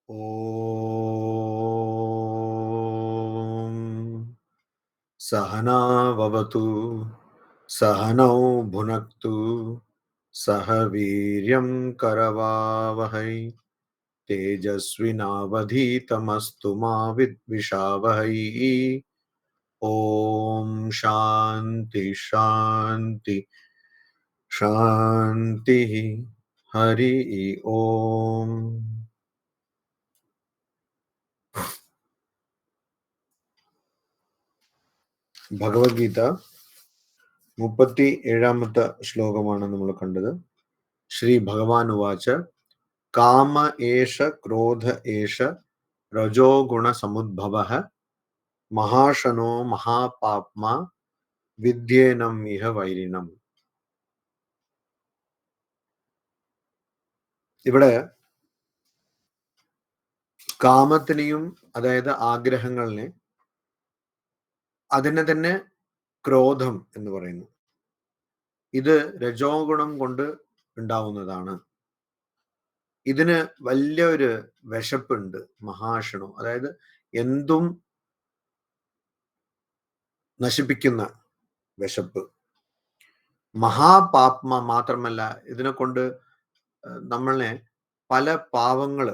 ॐ सहना भवतु सहनौ भुनक्तु सह वीर्यं करवावहै तेजस्विनावधीतमस्तु मा विद्विषावहै। ॐ शान्ति शान्ति शान्तिः। हरि ओम। ഭഗവത്ഗീത 37ാമത്തെ ശ്ലോകമാണ് നമ്മൾ കണ്ടത്. ശ്രീ ഭഗവാൻ ഉവാച കാമ ഏഷ ക്രോധ ഏഷ രജോ ഗുണ സമുദ്ഭവഃ മഹാശനോ മഹാപാപ്മാ വിദ്യേനം ഇഹ വൈരിണം. ഇവിടെ കാമത്തിനെയും, അതായത് ആഗ്രഹങ്ങളിനെ, അതിനെ തന്നെ ക്രോധം എന്ന് പറയുന്നു. ഇത് രജോ ഗുണം കൊണ്ട് ഉണ്ടാവുന്നതാണ്. ഇതിന് വലിയൊരു വിശപ്പുണ്ട്, മഹാശനോ, അതായത് എന്തും നശിപ്പിക്കുന്ന വിശപ്പ്. മഹാപാപ്മ മാത്രമല്ല, ഇതിനെ കൊണ്ട് നമ്മളെ പല പാവങ്ങൾ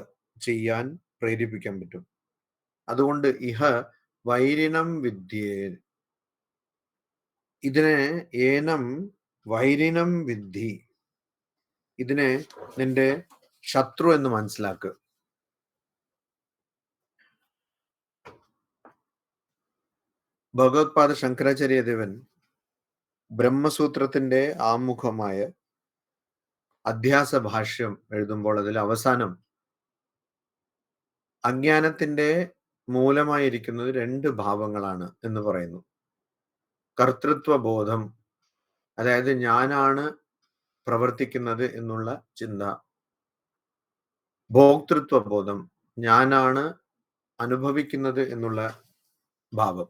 ചെയ്യാൻ പ്രേരിപ്പിക്കാൻ പറ്റും. അതുകൊണ്ട് ഇഹ വൈരിണം വിദ്യേ, ഇതിനെ ഏനം വൈരിണം വിദ്ധി, ഇതിനെ നിന്റെ ശത്രു എന്ന് മനസ്സിലാക്കുക. ഭഗവത്പാദ ശങ്കരാചാര്യദേവൻ ബ്രഹ്മസൂത്രത്തിന്റെ ആമുഖമായ അധ്യാസ ഭാഷ്യം എഴുതുമ്പോൾ അതിൽ അവസാനം അജ്ഞാനത്തിന്റെ മൂലമായിരിക്കുന്നത് 2 ഭാവങ്ങളാണ് എന്ന് പറയുന്നു. കർത്തൃത്വ ബോധം, അതായത് ഞാനാണ് പ്രവർത്തിക്കുന്നത് എന്നുള്ള ചിന്ത. ഭോക്തൃത്വ ബോധം, ഞാനാണ് അനുഭവിക്കുന്നത് എന്നുള്ള ഭാവം.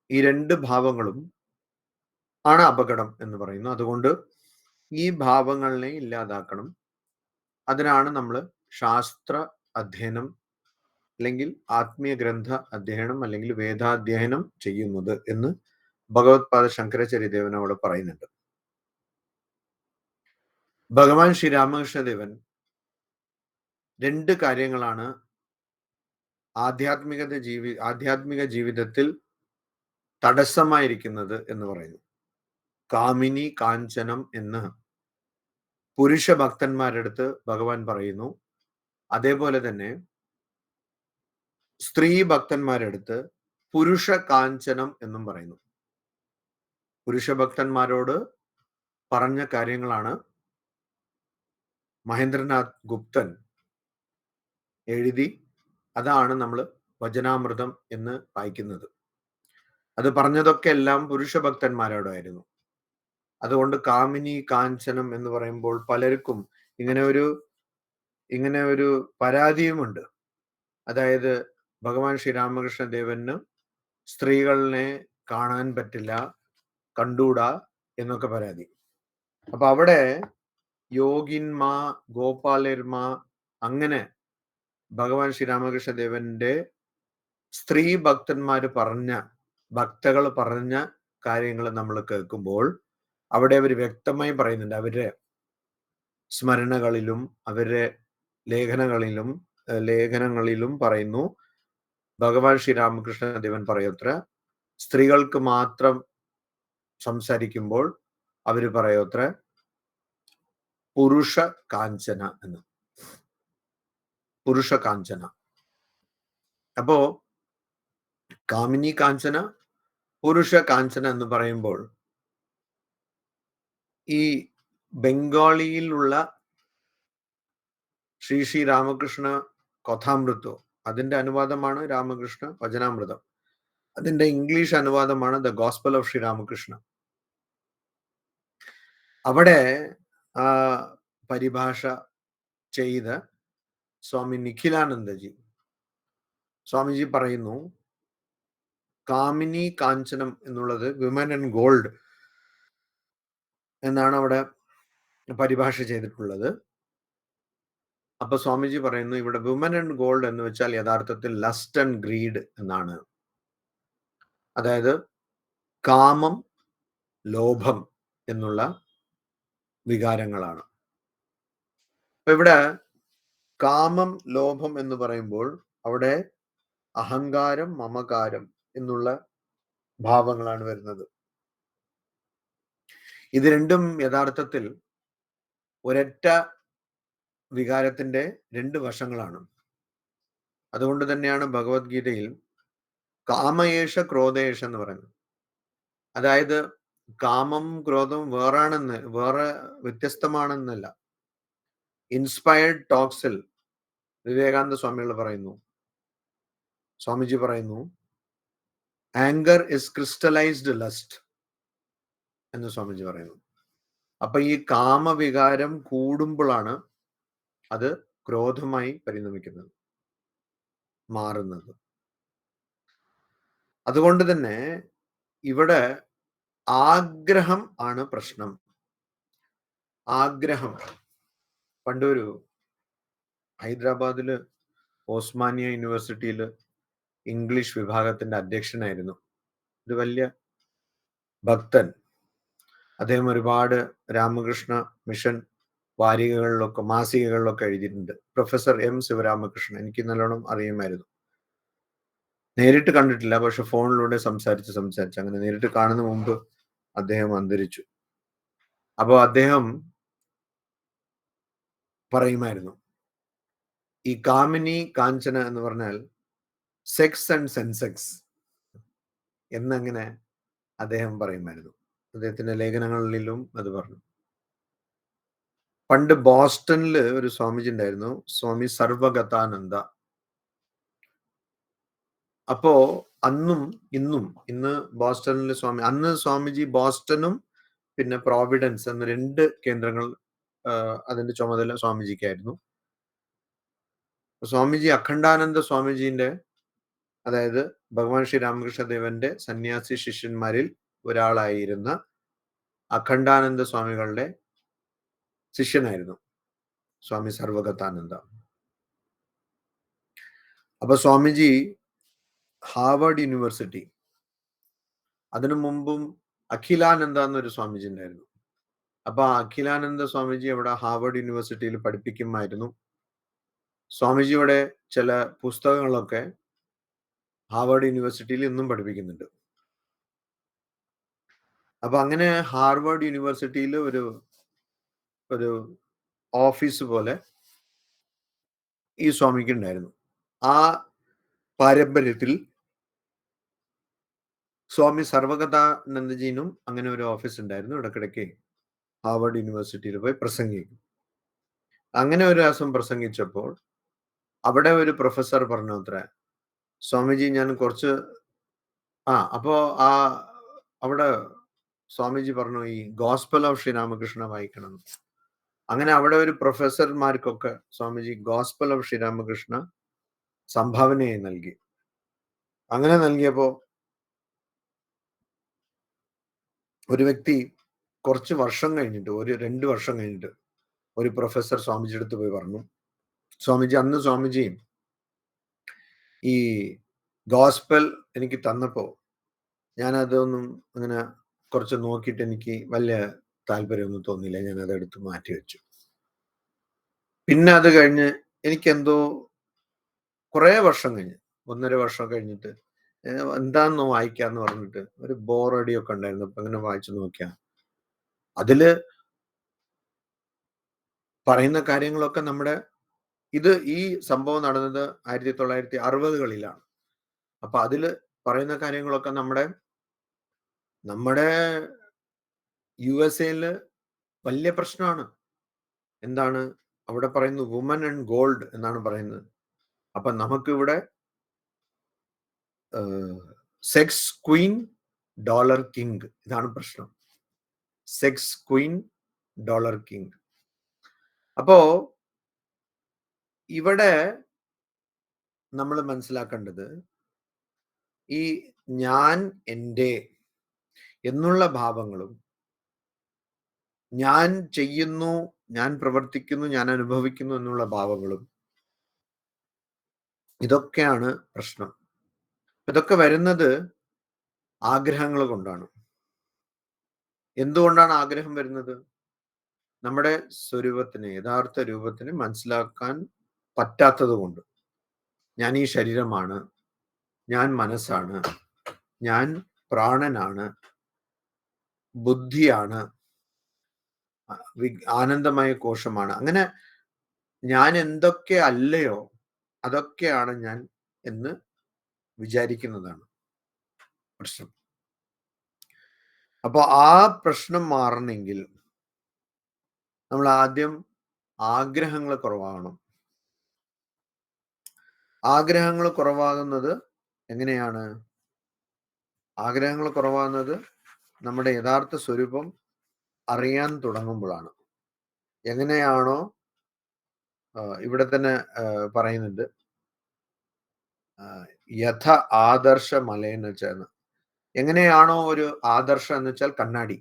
ഈ 2 ഭാവങ്ങളും ആണ് അപകടം എന്ന് പറയുന്നു. അതുകൊണ്ട് ഈ ഭാവങ്ങളെ ഇല്ലാതാക്കണം. അതിനാണ് നമ്മൾ ശാസ്ത്ര അധ്യയനം അല്ലെങ്കിൽ ആത്മീയ ഗ്രന്ഥ അധ്യയനം അല്ലെങ്കിൽ വേദാധ്യയനം ചെയ്യുന്നത് എന്ന് ഭഗവത്പാദ ശങ്കരാചാര്യദേവൻ അവിടെ പറയുന്നുണ്ട്. ഭഗവാൻ ശ്രീ രാമകൃഷ്ണദേവൻ 2 കാര്യങ്ങളാണ് ആധ്യാത്മിക ജീവിതത്തിൽ തടസ്സമായിരിക്കുന്നത് എന്ന് പറയുന്നു. കാമിനി കാഞ്ചനം എന്ന് പുരുഷ ഭക്തന്മാരെടുത്ത് ഭഗവാൻ പറയുന്നു. അതേപോലെ തന്നെ സ്ത്രീ ഭക്തന്മാരെടുത്ത് പുരുഷ കാഞ്ചനം എന്നും പറയുന്നു. പുരുഷ ഭക്തന്മാരോട് പറഞ്ഞ കാര്യങ്ങളാണ് മഹേന്ദ്രനാഥ് ഗുപ്തൻ എഴുതി. അതാണ് നമ്മൾ വചനാമൃതം എന്ന് വായിക്കുന്നത്. അത് പറഞ്ഞതൊക്കെ എല്ലാം പുരുഷ ഭക്തന്മാരോടായിരുന്നു. അതുകൊണ്ട് കാമിനി കാഞ്ചനം എന്ന് പറയുമ്പോൾ പലർക്കും ഇങ്ങനെ ഒരു പരാതിയുമുണ്ട്. അതായത് ഭഗവാൻ ശ്രീരാമകൃഷ്ണ ദേവന് സ്ത്രീകളെ കാണാൻ പറ്റില്ല, കണ്ടൂടാ എന്നൊക്കെ പരാതി. അപ്പൊ അവിടെ യോഗിന്മാ, ഗോപാലന്മാ, അങ്ങനെ ഭഗവാൻ ശ്രീരാമകൃഷ്ണ ദേവന്റെ സ്ത്രീ ഭക്തകൾ പറഞ്ഞ കാര്യങ്ങൾ നമ്മൾ കേൾക്കുമ്പോൾ അവിടെ അവർ വ്യക്തമായി പറയുന്നുണ്ട്. അവരുടെ സ്മരണകളിലും അവരുടെ ലേഖനങ്ങളിലും പറയുന്നു. ഭഗവാൻ ശ്രീരാമകൃഷ്ണ ദേവൻ പറയത്ര സ്ത്രീകൾക്ക് മാത്രം സംസാരിക്കുമ്പോൾ അവര് പറയത്ര പുരുഷ കാഞ്ചന എന്ന്. പുരുഷ കാഞ്ചന. അപ്പോ കാമിനി കാഞ്ചന, പുരുഷ കാഞ്ചന എന്ന് പറയുമ്പോൾ ഈ ബംഗാളിയിലുള്ള ശ്രീ രാമകൃഷ്ണ കഥാമൃതോ, അതിന്റെ അനുവാദമാണ് രാമകൃഷ്ണ വചനാമൃതം. അതിന്റെ ഇംഗ്ലീഷ് അനുവാദമാണ് the gospel of Sri Ramakrishna. അവിടെ പരിഭാഷ ചെയ്ത സ്വാമി നിഖിലാനന്ദജി, സ്വാമിജി പറയുന്നു, കാമിനി കാഞ്ചനം എന്നുള്ളത് വിമൻ ആൻഡ് ഗോൾഡ് എന്നാണ് അവിടെ പരിഭാഷ ചെയ്തിട്ടുള്ളത്. അപ്പൊ സ്വാമിജി പറയുന്നു ഇവിടെ വുമൻ ആൻഡ് ഗോൾഡ് എന്ന് വെച്ചാൽ യഥാർത്ഥത്തിൽ ലസ്റ്റ് ആൻഡ് ഗ്രീഡ് എന്നാണ്. അതായത് കാമം, ലോഭം എന്നുള്ള വികാരങ്ങളാണ്. അപ്പൊ ഇവിടെ കാമം, ലോഭം എന്ന് പറയുമ്പോൾ അവിടെ അഹങ്കാരം, മമകാരം എന്നുള്ള ഭാവങ്ങളാണ് വരുന്നത്. ഇത് രണ്ടും യഥാർത്ഥത്തിൽ ഒരൊറ്റ വികാരത്തിന്റെ രണ്ട് വശങ്ങളാണ്. അതുകൊണ്ട് തന്നെയാണ് ഭഗവത്ഗീതയിൽ കാമയേഷ ക്രോധയേഷ എന്ന് പറയുന്നത്. അതായത് കാമം, ക്രോധം വേറെ വ്യത്യസ്തമാണെന്നല്ല. ഇൻസ്പയർഡ് ടോക്സിൽ വിവേകാനന്ദ സ്വാമികൾ പറയുന്നു, സ്വാമിജി പറയുന്നു, ആംഗർ ഇസ് ക്രിസ്റ്റലൈസ്ഡ് ലസ്റ്റ് എന്ന് സ്വാമിജി പറയുന്നു. അപ്പൊ ഈ കാമവികാരം കൂടുമ്പോഴാണ് അത് ക്രോധമായി പരിണമിക്കുന്നത്, മാറുന്നത്. അതുകൊണ്ട് തന്നെ ഇവിടെ ആഗ്രഹം ആണ് പ്രശ്നം. ആഗ്രഹം. പണ്ടൊരു ഹൈദരാബാദില് ഓസ്മാനിയ യൂണിവേഴ്സിറ്റിയിൽ ഇംഗ്ലീഷ് വിഭാഗത്തിന്റെ അധ്യക്ഷനായിരുന്നു ഒരു വലിയ ഭക്തൻ. അദ്ദേഹം ഒരുപാട് രാമകൃഷ്ണ മിഷൻ വാരികകളിലൊക്കെ മാസികകളിലൊക്കെ എഴുതിയിട്ടുണ്ട്. Professor M Sivaramakrishnan. എനിക്ക് നല്ലോണം അറിയുമായിരുന്നു. നേരിട്ട് കണ്ടിട്ടില്ല, പക്ഷെ ഫോണിലൂടെ സംസാരിച്ച് അങ്ങനെ നേരിട്ട് കാണുന്ന മുമ്പ് അദ്ദേഹം അന്തരിച്ചു. അപ്പോൾ അദ്ദേഹം പറയുമായിരുന്നു, ഈ കാമിനി കാഞ്ചന എന്ന് പറഞ്ഞാൽ സെക്സ് ആൻഡ് സെൻസെക്സ് എന്നങ്ങനെ അദ്ദേഹം പറയുമായിരുന്നു. അദ്ദേഹത്തിന്റെ ലേഖനങ്ങളിലും അത് പറഞ്ഞു. പണ്ട് ബോസ്റ്റണിൽ ഒരു സ്വാമിജി ഉണ്ടായിരുന്നു, സ്വാമി സർവഗതാനന്ദ. അപ്പോ അന്നും ഇന്ന് ബോസ്റ്റണിൽ അന്ന് സ്വാമിജി ബോസ്റ്റണും പിന്നെ പ്രോവിഡൻസ് എന്ന രണ്ട് കേന്ദ്രങ്ങൾ അതിന്റെ ചുമതല സ്വാമിജിക്കായിരുന്നു. സ്വാമിജി അഖണ്ഡാനന്ദ സ്വാമിജിന്റെ, അതായത് ഭഗവാൻ ശ്രീ രാമകൃഷ്ണദേവന്റെ സന്യാസി ശിഷ്യന്മാരിൽ ഒരാളായിരുന്ന അഖണ്ഡാനന്ദ സ്വാമികളുടെ ശിഷ്യനായിരുന്നു സ്വാമി സർവഗതാനന്ദ. അപ്പൊ സ്വാമിജി ഹാർവർഡ് യൂണിവേഴ്സിറ്റി, അതിനു മുമ്പും അഖിലാനന്ദ എന്നൊരു സ്വാമിജി ഉണ്ടായിരുന്നു. അപ്പൊ അഖിലാനന്ദ സ്വാമിജി അവിടെ ഹാർവർഡ് യൂണിവേഴ്സിറ്റിയിൽ പഠിപ്പിക്കുമായിരുന്നു. സ്വാമിജിയുടെ ചില പുസ്തകങ്ങളൊക്കെ ഹാർവർഡ് യൂണിവേഴ്സിറ്റിയിൽ ഇന്നും പഠിപ്പിക്കുന്നുണ്ട്. അപ്പൊ അങ്ങനെ ഹാർവർഡ് യൂണിവേഴ്സിറ്റിയിൽ ഒരു ഓഫീസ് പോലെ ഈ സ്വാമിക്ക് ഉണ്ടായിരുന്നു. ആ പാരമ്പര്യത്തിൽ സ്വാമി സർവഗതാനന്ദജിനും അങ്ങനെ ഒരു ഓഫീസ് ഉണ്ടായിരുന്നു. ഇടയ്ക്കിടയ്ക്ക് ഹാർവർഡ് യൂണിവേഴ്സിറ്റിയിൽ പോയി പ്രസംഗിക്കും. അങ്ങനെ ഒരു ദിവസം പ്രസംഗിച്ചപ്പോൾ അവിടെ ഒരു പ്രൊഫസർ പറഞ്ഞു അത്ര, സ്വാമിജി ഞാൻ കുറച്ച് അപ്പോ അവിടെ സ്വാമിജി പറഞ്ഞു ഈ ഗോസ്പൽ ഓഫ് ശ്രീരാമകൃഷ്ണ വായിക്കണം. അങ്ങനെ അവിടെ ഒരു പ്രൊഫസർമാർക്കൊക്കെ സ്വാമിജി ഗോസ്പൽ ഓഫ് ശ്രീരാമകൃഷ്ണ സംഭാവനയായി നൽകി. അങ്ങനെ നൽകിയപ്പോ ഒരു വ്യക്തി കുറച്ച് വർഷം കഴിഞ്ഞിട്ട്, 2 വർഷം കഴിഞ്ഞിട്ട് ഒരു പ്രൊഫസർ സ്വാമിജി അടുത്ത് പോയി പറഞ്ഞു, അന്ന് സ്വാമിജി ഈ ഗോസ്പൽ എനിക്ക് തന്നപ്പോ ഞാൻ അതൊന്നും അങ്ങനെ കുറച്ച് നോക്കിയിട്ട് എനിക്ക് വലിയ താല്പര്യമൊന്നും തോന്നിയില്ല, ഞാൻ അതെടുത്ത് മാറ്റി വെച്ചു. പിന്നെ അത് കഴിഞ്ഞ് എനിക്കെന്തോ കുറെ വർഷം കഴിഞ്ഞ്, 1.5 വർഷം കഴിഞ്ഞിട്ട് എന്താന്ന് വായിക്കാന്ന് പറഞ്ഞിട്ട് ഒരു ബോറടിയൊക്കെ ഉണ്ടായിരുന്നു. അപ്പൊ അങ്ങനെ വായിച്ചു നോക്കിയാ അതില് പറയുന്ന കാര്യങ്ങളൊക്കെ ഈ സംഭവം നടന്നത് 1960കളിലാണ്. അപ്പൊ അതില് പറയുന്ന കാര്യങ്ങളൊക്കെ നമ്മുടെ USA വലിയ പ്രശ്നമാണ്. എന്താണ് അവിടെ പറയുന്നത്? വുമൻ ആൻഡ് ഗോൾഡ് എന്നാണ് പറയുന്നത്. അപ്പൊ നമുക്കിവിടെ സെക്സ് ക്വീൻ, ഡോളർ കിങ്, ഇതാണ് പ്രശ്നം. Sex Queen, dollar king. അപ്പോ ഇവിടെ നമ്മൾ മനസ്സിലാക്കേണ്ടത് ഈ ഞാൻ, എൻ്റെ എന്നുള്ള ഭാവങ്ങളും ഞാൻ ചെയ്യുന്നു ഞാൻ പ്രവർത്തിക്കുന്നു, ഞാൻ അനുഭവിക്കുന്നു എന്നുള്ള ഭാവങ്ങളും, ഇതൊക്കെയാണ് പ്രശ്നം. ഇതൊക്കെ വരുന്നത് ആഗ്രഹങ്ങൾ കൊണ്ടാണ്. എന്തുകൊണ്ടാണ് ആഗ്രഹം വരുന്നത്? നമ്മുടെ സ്വരൂപത്തിനെ, യഥാർത്ഥ രൂപത്തിനെ മനസ്സിലാക്കാൻ പറ്റാത്തത് കൊണ്ട്. ഞാൻ ഈ ശരീരമാണ്, ഞാൻ മനസ്സാണ്, ഞാൻ പ്രാണനാണ്, ബുദ്ധിയാണ്, ആനന്ദമയ കോശമാണ്. അങ്ങനെ ഞാൻ എന്തൊക്കെ അല്ലയോ അതൊക്കെയാണ് ഞാൻ എന്ന് വിചാരിക്കുന്നതാണ് പ്രശ്നം. അപ്പൊ ആ പ്രശ്നം മാറണമെങ്കിൽ നമ്മൾ ആദ്യം ആഗ്രഹങ്ങൾ കുറവാകണം. ആഗ്രഹങ്ങൾ കുറവാകുന്നത് എങ്ങനെയാണ്? ആഗ്രഹങ്ങൾ കുറവാകുന്നത് നമ്മുടെ യഥാർത്ഥ സ്വരൂപം അറിയാൻ തുടങ്ങുമ്പോഴാണ്. എങ്ങനെയാണോ ഇവിടെ തന്നെ പറയുന്നുണ്ട്, യഥ ആദർശ മലേന ചേർന്ന്. എങ്ങനെയാണോ ഒരു ആദർശം എന്ന് വെച്ചാൽ കണ്ണാടി.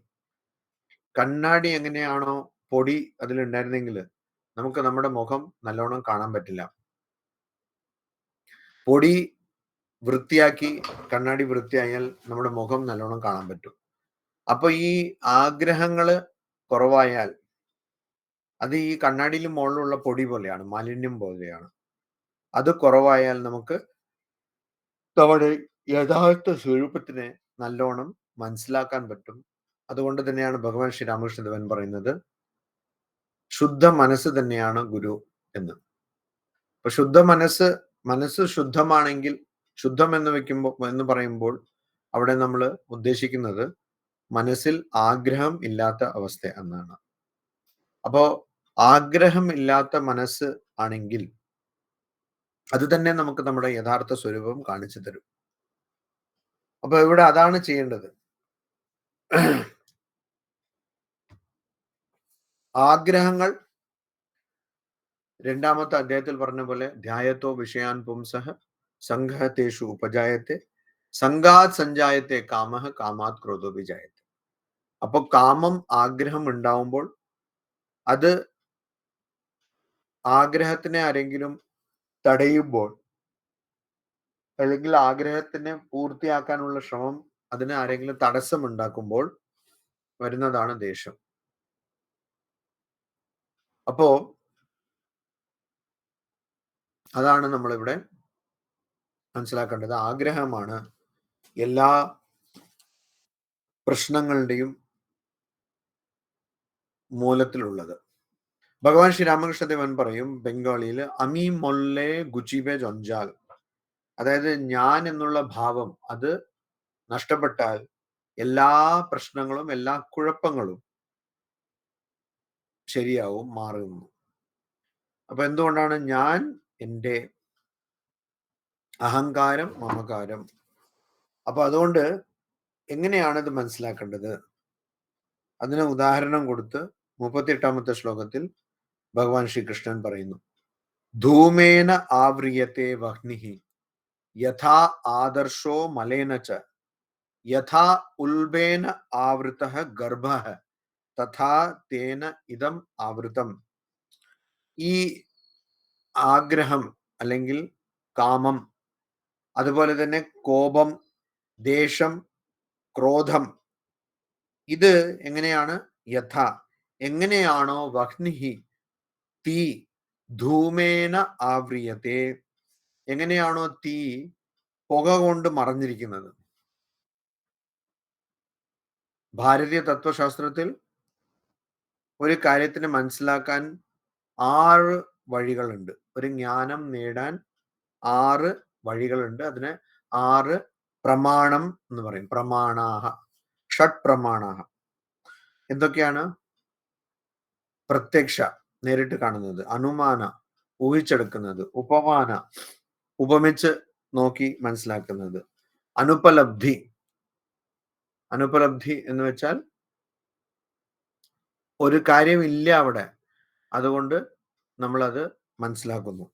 കണ്ണാടി എങ്ങനെയാണോ പൊടി അതിലുണ്ടായിരുന്നെങ്കിൽ നമുക്ക് നമ്മുടെ മുഖം നല്ലോണം കാണാൻ പറ്റില്ല. പൊടി വൃത്തിയാക്കി കണ്ണാടി വൃത്തിയായാൽ നമ്മുടെ മുഖം നല്ലോണം കാണാൻ പറ്റും. അപ്പൊ ഈ ആഗ്രഹങ്ങള് കുറവായാൽ അത് ഈ കണ്ണാടിയിൽ മുകളിലുള്ള പൊടി പോലെയാണ്, മാലിന്യം പോലെയാണ്. അത് കുറവായാൽ നമുക്ക് നമ്മുടെ യഥാർത്ഥ സ്വരൂപത്തിനെ നല്ലോണം മനസ്സിലാക്കാൻ പറ്റും. അതുകൊണ്ട് തന്നെയാണ് ഭഗവാൻ ശ്രീ രാമകൃഷ്ണദേവൻ പറയുന്നത്, ശുദ്ധ മനസ്സ് തന്നെയാണ് ഗുരു എന്ന്. അപ്പൊ ശുദ്ധ മനസ്സ് ശുദ്ധമാണെങ്കിൽ, ശുദ്ധം എന്ന് പറയുമ്പോൾ അവിടെ നമ്മൾ ഉദ്ദേശിക്കുന്നത് മനസ്സിൽ ആഗ്രഹം ഇല്ലാത്ത അവസ്ഥ എന്നാണ്. അപ്പോ ആഗ്രഹം ഇല്ലാത്ത മനസ്സ് ആണെങ്കിൽ അത് തന്നെ നമുക്ക് നമ്മുടെ യഥാർത്ഥ സ്വരൂപം കാണിച്ചു തരും. അപ്പൊ ഇവിടെ അതാണ് ചെയ്യേണ്ടത്. ആഗ്രഹങ്ങൾ രണ്ടാമത്തെ അധ്യായത്തിൽ പറഞ്ഞ പോലെ ധ്യായത്തോ വിഷയാൻ പുംസഹ സംഘത്തേഷു ഉപജായത്തെ സംഘാത് സഞ്ജായത്തെ കാമഹ കാമാത് ക്രോധോ വിജായത്തെ. അപ്പൊ കാമം, ആഗ്രഹം ഉണ്ടാവുമ്പോൾ അത് ആഗ്രഹത്തിനെ ആരെങ്കിലും തടയുമ്പോൾ, അല്ലെങ്കിൽ ആഗ്രഹത്തിനെ പൂർത്തിയാക്കാനുള്ള ശ്രമം അതിന് ആരെങ്കിലും തടസ്സം ഉണ്ടാക്കുമ്പോൾ വരുന്നതാണ് ദേഷ്യം. അപ്പോ അതാണ് നമ്മളിവിടെ മനസ്സിലാക്കേണ്ടത്. ആഗ്രഹമാണ് എല്ലാ പ്രശ്നങ്ങളുടെയും മൂലത്തിലുള്ളത്. ഭഗവാൻ ശ്രീ രാമകൃഷ്ണദേവൻ പറയും ബംഗാളിയിൽ, അമി മൊല്ലെ ഗുചിബെ ജൊഞ്ചാൽ, അതായത് ഞാൻ എന്നുള്ള ഭാവം അത് നഷ്ടപ്പെട്ടാൽ എല്ലാ പ്രശ്നങ്ങളും എല്ലാ കുഴപ്പങ്ങളും ശരിയാവും, മാറുന്നു. അപ്പൊ എന്തുകൊണ്ടാണ്? ഞാൻ, എൻ്റെ അഹങ്കാരം, മമകാരം. അപ്പൊ അതുകൊണ്ട് എങ്ങനെയാണ് ഇത് മനസ്സിലാക്കേണ്ടത്? അതിന് ഉദാഹരണം കൊടുത്ത് 38ാമത്തെ ശ്ലോകത്തിൽ ഭഗവാൻ ശ്രീകൃഷ്ണൻ പറയുന്നു, ധൂമേന ആവ്രിയത്തെ വഹ്നിഹി യഥാ ആദർശോ മലേന ച യഥാ ഉൽബേന ആവൃതഃ ഗർഭഃ തഥാ തേന ഇദം ആവൃതം. ഈ ആഗ്രഹം അല്ലെങ്കിൽ കാമം, അതുപോലെ തന്നെ കോപം, ദേഷ്യം, ക്രോധം, ഇത് എങ്ങനെയാണ്? യഥ, എങ്ങനെയാണോ വഹ്നിഹി തീ ധൂമേന ആവ്രിയത്തെ, എങ്ങനെയാണോ തീ പുക കൊണ്ട് മറഞ്ഞിരിക്കുന്നത്. ഭാരതീയ തത്വശാസ്ത്രത്തിൽ ഒരു കാര്യത്തിനെ മനസ്സിലാക്കാൻ 6 വഴികളുണ്ട്. ഒരു ജ്ഞാനം നേടാൻ 6 വഴികളുണ്ട്. അതിനെ 6 പ്രമാണം എന്ന് പറയും. പ്രമാണാഹ, ഷഡ് പ്രമാണാഹ. എന്തൊക്കെയാണ്? പ്രത്യക്ഷ, നേരിട്ട് കാണുന്നത്; അനുമാന, ഊഹിച്ചെടുക്കുന്നത്; ഉപമാന, ഉപമിച്ച് നോക്കി മനസ്സിലാക്കുന്നത്; അനുപലബ്ധി, അനുപലബ്ധി എന്ന് വെച്ചാൽ ഒരു കാര്യമില്ല അവിടെ, അതുകൊണ്ട് നമ്മളത് മനസ്സിലാക്കുന്നു.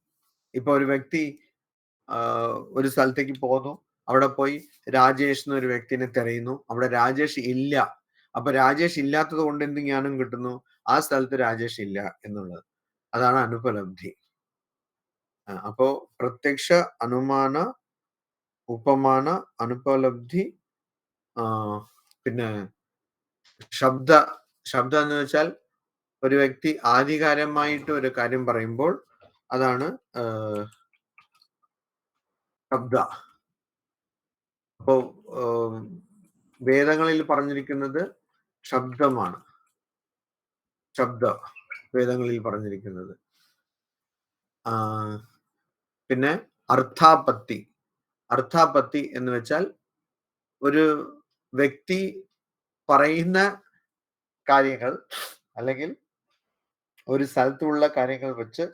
ഇപ്പൊ ഒരു വ്യക്തി ഒരു സ്ഥലത്തേക്ക് പോകുന്നു, അവിടെ പോയി രാജേഷ് എന്നൊരു വ്യക്തിനെ തിരയുന്നു, അവിടെ രാജേഷ് ഇല്ല. അപ്പൊ രാജേഷ് ഇല്ലാത്തത് കൊണ്ട് എന്ത് ജ്ഞാനം കിട്ടുന്നു? ആ സ്ഥലത്ത് രാജേഷ് ഇല്ല എന്നുള്ളത്. അതാണ് അനുപലബ്ധി. അപ്പോ പ്രത്യക്ഷ, അനുമാന, ഉപമാന, അനുപലബ്ധി, പിന്നെ ശബ്ദം എന്ന് വെച്ചാൽ ഒരു വ്യക്തി ആധികാരികമായിട്ട് ഒരു കാര്യം പറയുമ്പോൾ അതാണ് ശബ്ദ. അപ്പോ വേദങ്ങളിൽ പറഞ്ഞിരിക്കുന്നത് ശബ്ദമാണ്. വേദങ്ങളിൽ പറഞ്ഞിരിക്കുന്നത്. പിന്നെ അർത്ഥാപത്തി എന്ന് വെച്ചാൽ ഒരു വ്യക്തി പറയുന്ന കാര്യങ്ങൾ അല്ലെങ്കിൽ ഒരു സ്ഥലത്തുള്ള കാര്യങ്ങൾ വെച്ച്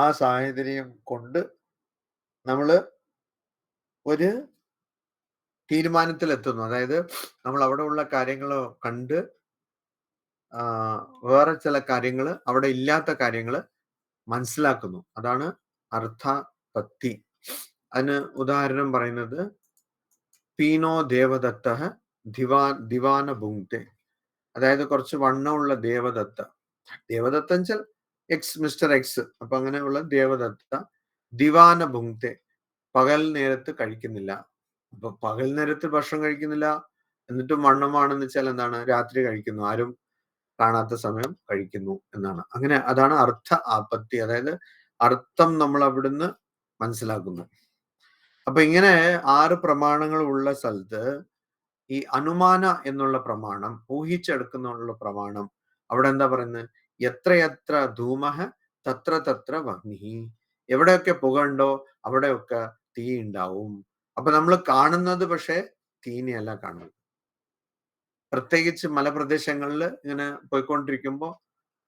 ആ സാഹചര്യം കൊണ്ട് നമ്മള് ഒരു തീരുമാനത്തിലെത്തുന്നു. അതായത് നമ്മൾ അവിടെ ഉള്ള കാര്യങ്ങൾ കണ്ട് വേറെ ചില കാര്യങ്ങൾ അവിടെ ഇല്ലാത്ത കാര്യങ്ങൾ മനസ്സിലാക്കുന്നു. അതാണ് അർത്ഥാപത്തി. അതിന് ഉദാഹരണം പറയുന്നത് പീനോ ദേവദത്ത ദിവാന ഭുങ്ക്തെ. അതായത് കുറച്ച് വണ്ണമുള്ള ദേവദത്ത എന്ന് വെച്ചാൽ മിസ്റ്റർ എക്സ്. അപ്പൊ അങ്ങനെയുള്ള ദേവദത്ത ദിവാന ഭുങ്ക്തെ, പകൽ നേരത്ത് കഴിക്കുന്നില്ല. അപ്പൊ പകൽ നേരത്ത് ഭക്ഷണം കഴിക്കുന്നില്ല, എന്നിട്ടും വണ്ണമാണെന്ന് വെച്ചാൽ എന്താണ്? രാത്രി കഴിക്കുന്നു, ആരും കാണാത്ത സമയം കഴിക്കുന്നു എന്നാണ്. അങ്ങനെ അതാണ് അർത്ഥ ആപത്തി. അതായത് അർത്ഥം നമ്മൾ അവിടുന്ന് മനസ്സിലാക്കുന്നു. അപ്പൊ ഇങ്ങനെ 6 പ്രമാണങ്ങൾ ഉള്ള സ്ഥലത്ത് ഈ അനുമാന എന്നുള്ള പ്രമാണം, ഊഹിച്ചെടുക്കുന്നുള്ള പ്രമാണം, അവിടെ എന്താ പറയുന്നത്? എത്രയെത്ര ധൂമഹ തത്ര തത്ര വഹ്നി. എവിടെയൊക്കെ പുകയുണ്ടോ അവിടെയൊക്കെ തീ ഉണ്ടാവും. അപ്പൊ നമ്മൾ കാണുന്നത് പക്ഷെ തീനെയല്ല കാണുന്നത്. പ്രത്യേകിച്ച് മലപ്രദേശങ്ങളിൽ ഇങ്ങനെ പോയിക്കൊണ്ടിരിക്കുമ്പോ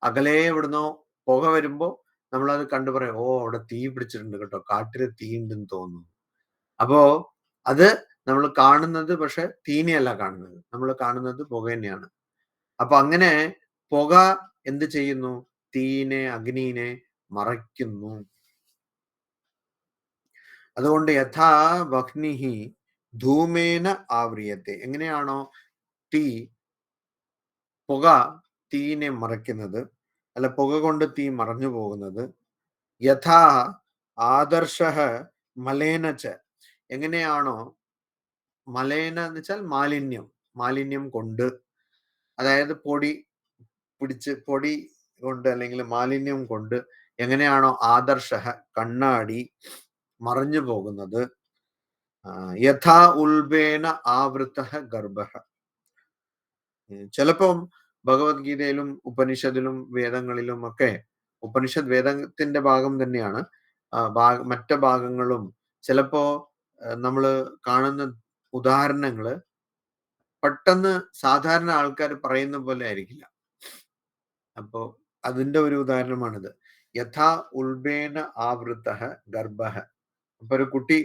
അകലെ എവിടുന്നോ പുക വരുമ്പോ നമ്മളത് കണ്ടു പറയും, ഓ അവിടെ തീ പിടിച്ചിട്ടുണ്ട് കേട്ടോ, കാട്ടില് തീ ഉണ്ടെന്ന് തോന്നുന്നു. അപ്പോ അത് നമ്മൾ കാണുന്നത് പക്ഷെ തീനെയല്ല കാണുന്നത്, നമ്മൾ കാണുന്നത് പുക തന്നെയാണ്. അപ്പൊ അങ്ങനെ പുക എന്ത് ചെയ്യുന്നു? തീനെ, അഗ്നിനെ മറയ്ക്കുന്നു. അതുകൊണ്ട് യഥാ വഹ്നിഹി ധൂമേന ആവ്രിയത്തെ. എങ്ങനെയാണോ തീ, പുക തീനെ മറയ്ക്കുന്നത്, അല്ല പുക കൊണ്ട് തീ മറഞ്ഞു പോകുന്നത്, യഥാ ആദർശ മലേനച്ച. എങ്ങനെയാണോ മലേന എന്ന് വെച്ചാൽ മാലിന്യം കൊണ്ട്, അതായത് പൊടി കൊണ്ട് അല്ലെങ്കിൽ മാലിന്യം കൊണ്ട് എങ്ങനെയാണോ ആദർശ കണ്ണാടി മറഞ്ഞു പോകുന്നത്, യഥാ ഉൽബേന ആവൃത ഗർഭ. ചിലപ്പം ഭഗവത്ഗീതയിലും ഉപനിഷത്തിലും വേദങ്ങളിലും ഒക്കെ, ഉപനിഷത്ത് വേദത്തിന്റെ ഭാഗം തന്നെയാണ്, മറ്റു ഭാഗങ്ങളും ചിലപ്പോ നമ്മൾ കാണുന്ന ഉദാഹരണങ്ങള് പെട്ടെന്ന് സാധാരണ ആൾക്കാർ പറയുന്ന പോലെ ആയിരിക്കില്ല. അപ്പോ അതിന്റെ ഒരു ഉദാഹരണമാണിത്. യഥാ ഉൽബേന ആവൃത ഗർഭ. അപ്പൊ ഒരു കുട്ടി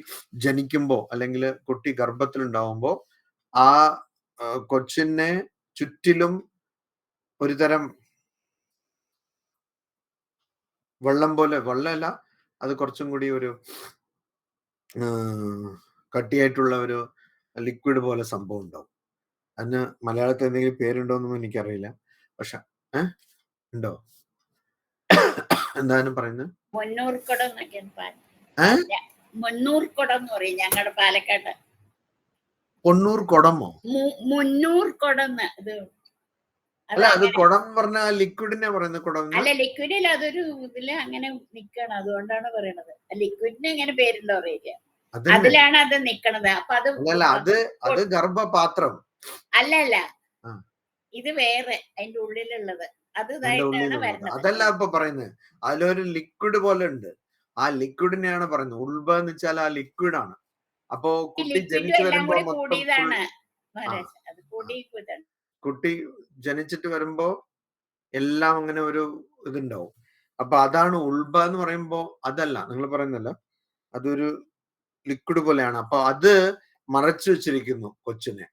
ജനിക്കുമ്പോ അല്ലെങ്കിൽ കുട്ടി ഗർഭത്തിലുണ്ടാവുമ്പോ ആ കൊച്ചിനെ ചുറ്റിലും ഒരു തരം വെള്ളം പോലെ, വെള്ളമല്ല, അത് കുറച്ചും കൂടി ഒരു കട്ടിയായിട്ടുള്ള ഒരു ലിക്വിഡ് പോലെ സംഭവം ഉണ്ടാവും. അതിന് മലയാളത്തിൽ എന്തെങ്കിലും പേരുണ്ടോന്നൊന്നും എനിക്കറിയില്ല. പക്ഷെ ഉണ്ടോ? എന്താണ് പറയുന്നത്? മുന്നൂർക്കുടം എന്ന് പറയും ഞങ്ങളുടെ പാലക്കാട്. പൊണ്ണൂർ കുടമോ? മുന്നൂർക്കുടം. അല്ല, അത് കുടം പറഞ്ഞ ലിക്വിഡിനെ പറയുന്നത് കുടം. അല്ല, ലിക്വിഡിൽ അതൊരു ഇതില് അങ്ങനെ നിക്കണം, അതുകൊണ്ടാണ് പറയണത്. ലിക്വിഡിന് എങ്ങനെ പേരുണ്ടോ അറിയില്ല, അതിലാണ് അത് നിക്കണത്. അപ്പൊ അത് ഗർഭപാത്രം അല്ല, ഇത് വേറെ അതിന്റെ ഉള്ളിലുള്ളത്. അതല്ല ഇപ്പൊ പറയുന്നത്. അതിലൊരു ലിക്വിഡ് പോലെ ഉണ്ട്, ആ ലിക്വിഡിനെയാണ് പറയുന്നത്. ഉൾബ എന്ന് വെച്ചാൽ ആ ലിക്വിഡാണ്. അപ്പോ കുട്ടി ജനിച്ചു വരുമ്പോ കുട്ടി ജനിച്ചിട്ട് വരുമ്പോ എല്ലാം അങ്ങനെ ഒരു ഇതുണ്ടാവും. അപ്പൊ അതാണ് ഉൾബ എന്ന് പറയുമ്പോ. അതല്ല നിങ്ങൾ പറയുന്നല്ല, അതൊരു ലിക്വിഡ് പോലെയാണ്. അപ്പൊ അത് മറച്ചു വെച്ചിരിക്കുന്നു കൊച്ചിനെ.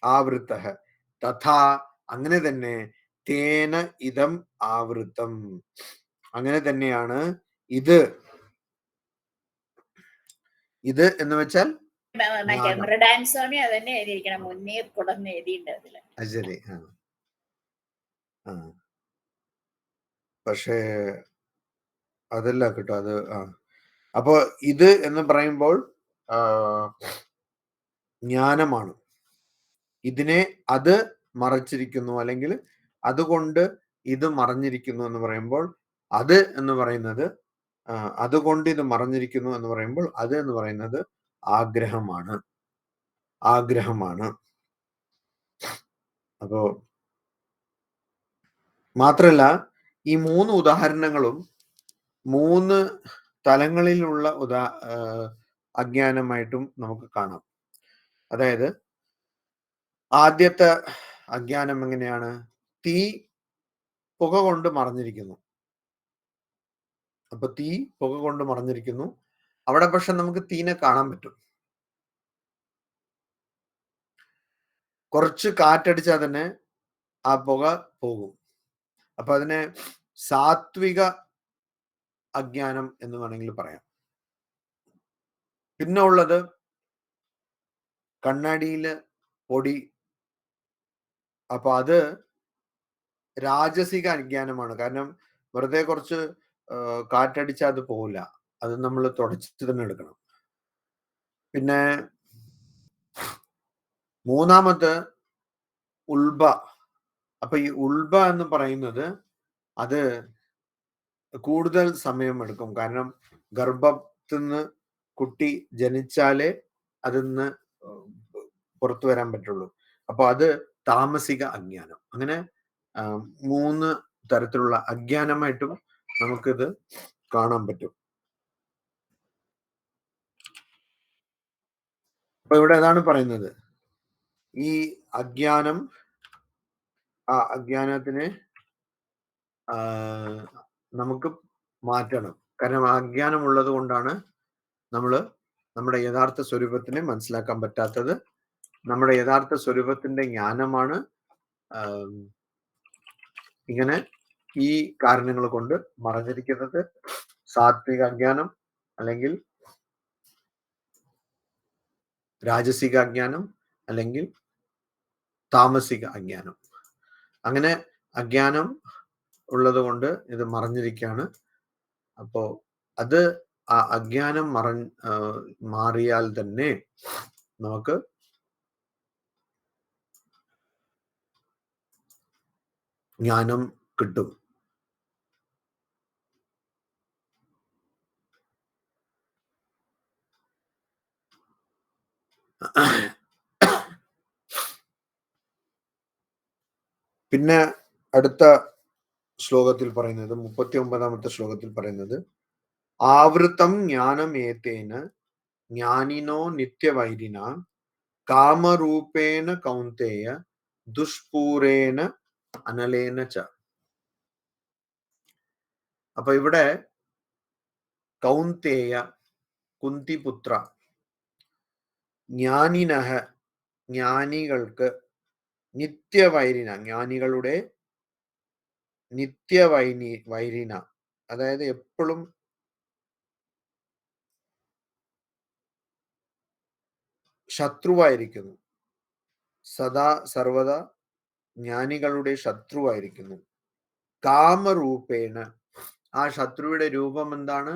ആവൃത്ത തഥാ, അങ്ങനെ തന്നെ തേന ഇതം ആവൃത്തം, അങ്ങനെ തന്നെയാണ് ഇത് എന്ന് വെച്ചാൽ മൃഡാൻ സ്വാമി അതന്നെ എഴുതിയിരിക്കണം, മുന്നീർ കുടം എഴുതിയിട്ടുണ്ട് അതില്. ശരി. പക്ഷേ അതല്ല കേട്ടോ, അത് അപ്പോ ഇത് എന്ന് പറയുമ്പോൾ ജ്ഞാനമാണ്. ഇതിനെ അത് മറച്ചിരിക്കുന്നു, അല്ലെങ്കിൽ അതുകൊണ്ട് ഇത് മറഞ്ഞിരിക്കുന്നു എന്ന് പറയുമ്പോൾ അത് എന്ന് പറയുന്നത്, അതുകൊണ്ട് ഇത് മറഞ്ഞിരിക്കുന്നു എന്ന് പറയുമ്പോൾ അത് എന്ന് പറയുന്നത് ആഗ്രഹമാണ്. അപ്പോ മാത്രല്ല, ഈ 3 ഉദാഹരണങ്ങളും 3 തലങ്ങളിലുള്ള അജ്ഞാനമായിട്ടും നമുക്ക് കാണാം. അതായത് ആദ്യത്തെ അജ്ഞാനം എങ്ങനെയാണ്? തീ പുക കൊണ്ട് മറഞ്ഞിരിക്കുന്നു. അപ്പൊ തീ പുക കൊണ്ട് മറഞ്ഞിരിക്കുന്നു. അവിടെ പക്ഷെ നമുക്ക് തീനെ കാണാൻ പറ്റും. കുറച്ച് കാറ്റടിച്ചാൽ തന്നെ ആ പുക പോകും. അപ്പൊ അതിനെ സാത്വിക അജ്ഞാനം എന്ന് വേണമെങ്കിൽ പറയാം. പിന്നെ ഉള്ളത് കണ്ണാടിയില് പൊടി. അപ്പൊ അത് രാജസിക അജ്ഞാനമാണ്. കാരണം വെറുതെ കുറച്ച് കാറ്റടിച്ചാൽ അത് പോകില്ല. അത് നമ്മൾ തുടച്ചിട്ട് തന്നെ എടുക്കണം. പിന്നെ മൂന്നാമത്തെ ഉൾബ. അപ്പൊ ഈ ഉൾബ എന്ന് പറയുന്നത് അത് കൂടുതൽ സമയം എടുക്കും. കാരണം ഗർഭത്തിന്ന് കുട്ടി ജനിച്ചാലേ അതിന്ന് പുറത്തു വരാൻ പറ്റുള്ളൂ. അപ്പൊ അത് താമസിക അജ്ഞാനം. അങ്ങനെ 3 തരത്തിലുള്ള അജ്ഞാനമായിട്ടും നമുക്കിത് കാണാൻ പറ്റും. അപ്പൊ ഇവിടെ അതാണ് പറയുന്നത്, ഈ അജ്ഞാനം, ആ അജ്ഞാനത്തിനെ നമുക്ക് മാറ്റണം. കാരണം അജ്ഞാനം ഉള്ളത് കൊണ്ടാണ് നമ്മൾ നമ്മുടെ യഥാർത്ഥ സ്വരൂപത്തിനെ മനസ്സിലാക്കാൻ പറ്റാത്തത്. നമ്മുടെ യഥാർത്ഥ സ്വരൂപത്തിന്റെ ജ്ഞാനമാണ് ഇങ്ങനെ ഈ കാരണങ്ങൾ കൊണ്ട് മറഞ്ഞിരിക്കുന്നത്. സാത്വിക അജ്ഞാനം, അല്ലെങ്കിൽ രാജസിക അജ്ഞാനം, അല്ലെങ്കിൽ താമസിക അജ്ഞാനം. അങ്ങനെ അജ്ഞാനം ഉള്ളത് കൊണ്ട് ഇത് മറഞ്ഞിരിക്കുകയാണ്. അപ്പോ അത് ആ അജ്ഞാനം മാറിയാൽ തന്നെ നമുക്ക് ജ്ഞാനം കിട്ടും. പിന്നെ അടുത്ത ശ്ലോകത്തിൽ പറയുന്നത്, 39ാമത്തെ ശ്ലോകത്തിൽ പറയുന്നത്, ആവൃതം ജ്ഞാനം ഏതേന ജ്ഞാനിനോ നിത്യവൈരിന കാമരൂപേണ കൗന്തേയ ദുഷ്പൂരേണ അനലേന ച. അപ്പൊ ഇവിടെ കൗന്തേയ, കുന്തിപുത്ര, ജ്ഞാനിനഹ, ജ്ഞാനികൾക്ക്, നിത്യവൈരിന, ജ്ഞാനികളുടെ വൈരിന, അതായത് എപ്പോഴും ശത്രുവായിരിക്കുന്നു, സദാ സർവദാ ജ്ഞാനികളുടെ ശത്രുവായിരിക്കുന്നു. കാമരൂപേണ, ആ ശത്രുവിടെ രൂപം എന്താണ്?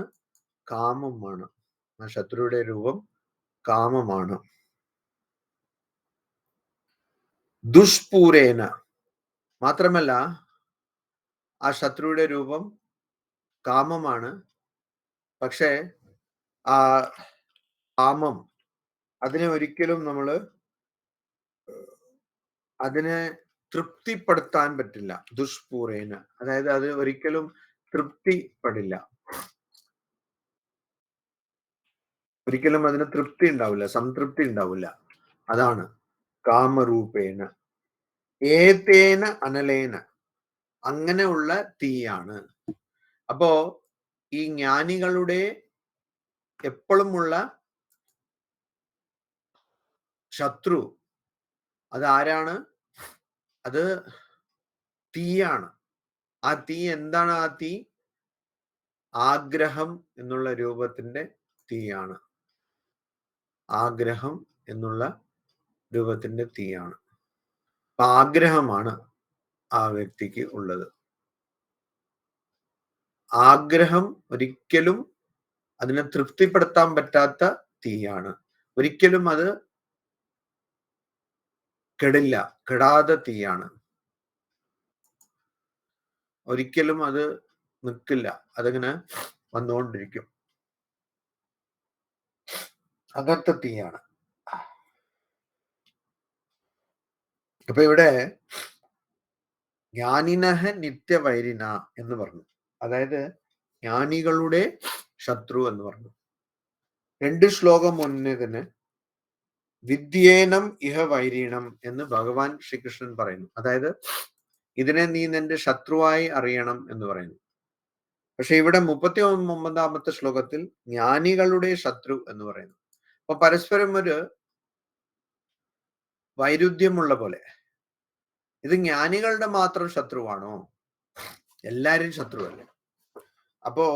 കാമമാണ്. ആ ശത്രുവിടെ രൂപം കാമമാണ്. ദുഷ്പൂരേന, മാത്രമല്ല ആ ശത്രുവിടെ രൂപം കാമമാണ്. പക്ഷേ ആ കാമം അതിനെ ഒരിക്കലും അതിനെ തൃപ്തിപ്പെടുത്താൻ പറ്റില്ല. ദുഷ്പൂരേന, അതായത് അത് ഒരിക്കലും തൃപ്തിപ്പെടില്ല. ഒരിക്കലും അതിന് തൃപ്തി ഉണ്ടാവില്ല, സംതൃപ്തി ഉണ്ടാവില്ല. അതാണ് കാമരൂപേണ. ഏതേന അനലേന, അങ്ങനെയുള്ള തീയാണ്. അപ്പോ ഈ ജ്ഞാനികളുടെ എപ്പോഴുമുള്ള ശത്രു അതാരാണ്? അത് തീയാണ്. ആ തീ എന്താണ്? ആ തീ ആഗ്രഹം എന്നുള്ള രൂപത്തിന്റെ തീയാണ്. ആഗ്രഹം എന്നുള്ള രൂപത്തിന്റെ തീയാണ്. ആഗ്രഹമാണ് ആ വ്യക്തിക്ക് ഉള്ളത്. ആഗ്രഹം ഒരിക്കലും അതിനെ തൃപ്തിപ്പെടുത്താൻ പറ്റാത്ത തീയാണ്. ഒരിക്കലും അത് കെടില്ല, കെടാതെ തീയാണ്. ഒരിക്കലും അത് നിൽക്കില്ല, അതിങ്ങനെ വന്നുകൊണ്ടിരിക്കും. അങ്ങനത്തെ തീയാണ്. അപ്പൊ ഇവിടെ ജ്ഞാനിനഹ നിത്യവൈരിന എന്ന് പറഞ്ഞു. അതായത് ജ്ഞാനികളുടെ ശത്രു എന്ന് പറഞ്ഞു. 2 ശ്ലോകം മുന്നേ തന്നെ വിദ്യേനം ഇഹ വൈരീണം എന്ന് ഭഗവാൻ ശ്രീകൃഷ്ണൻ പറയുന്നു. അതായത് ഇതിനെ നീ നിന്റെ ശത്രുവായി അറിയണം എന്ന് പറയുന്നു. പക്ഷെ ഇവിടെ 39-ാമത്തെ ശ്ലോകത്തിൽ ജ്ഞാനികളുടെ ശത്രു എന്ന് പറയുന്നു. അപ്പൊ പരസ്പരം ഒരു വൈരുദ്ധ്യമുള്ള പോലെ. ഇത് ജ്ഞാനികളുടെ മാത്രം ശത്രുവാണോ? എല്ലാരും ശത്രുവല്ലേ? അപ്പോ